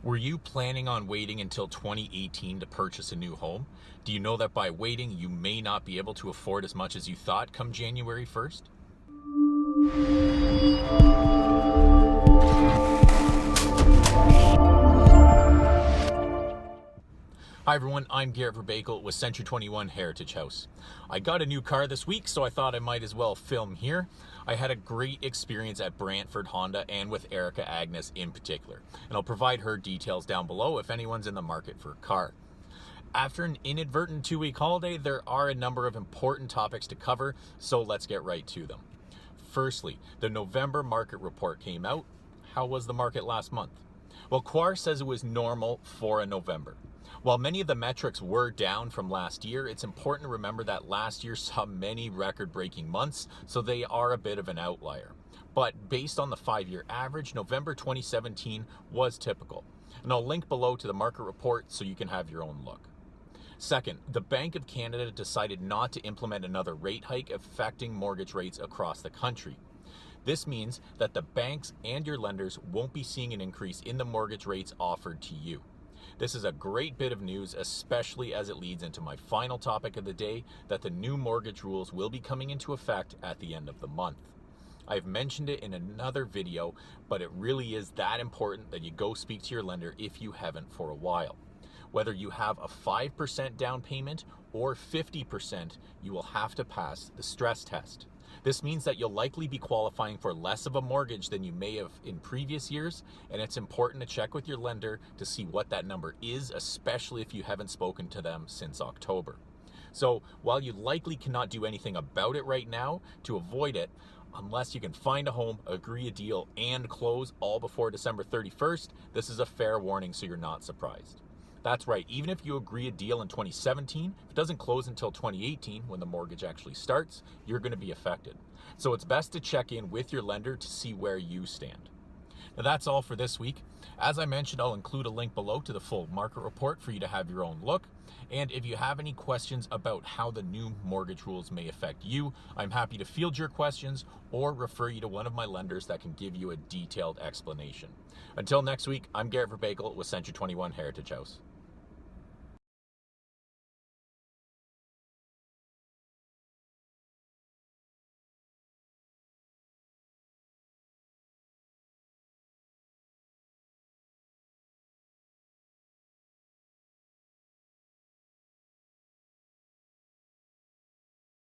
Were you planning on waiting until 2018 to purchase a new home? Do you know that by waiting, you may not be able to afford as much as you thought come January 1st? Hi everyone, I'm Garrett Verbakel with Century 21 Heritage House. I got a new car this week, so I thought I might as well film here. I had a great experience at Brantford Honda and with Agnes in particular, and I'll provide her details down below if anyone's in the market for a car. After an inadvertent 2-week holiday, there are a number of important topics to cover, so let's get right to them. Firstly, the November market report came out. How was the market last month? Well, KWAR says it was normal for a November. While many of the metrics were down from last year, it's important to remember that last year saw many record-breaking months, so they are a bit of an outlier. But based on the 5-year average, November 2017 was typical. And I'll link below to the market report so you can have your own look. Second, the Bank of Canada decided not to implement another rate hike affecting mortgage rates across the country. This means that the banks and your lenders won't be seeing an increase in the mortgage rates offered to you. This is a great bit of news, especially as it leads into my final topic of the day, that the new mortgage rules will be coming into effect at the end of the month. I've mentioned it in another video, but it really is that important that you go speak to your lender if you haven't for a while. Whether you have a 5% down payment or 50%, you will have to pass the stress test. This means that you'll likely be qualifying for less of a mortgage than you may have in previous years, and it's important to check with your lender to see what that number is, especially if you haven't spoken to them since October. So while you likely cannot do anything about it right now, to avoid it, unless you can find a home, agree a deal, and close all before December 31st, this is a fair warning so you're not surprised. That's right, even if you agree a deal in 2017, if it doesn't close until 2018, when the mortgage actually starts, you're going to be affected. So it's best to check in with your lender to see where you stand. Now that's all for this week. As I mentioned, I'll include a link below to the full market report for you to have your own look. And if you have any questions about how the new mortgage rules may affect you, I'm happy to field your questions or refer you to one of my lenders that can give you a detailed explanation. Until next week, I'm Garrett Verbakel with Century 21 Heritage House.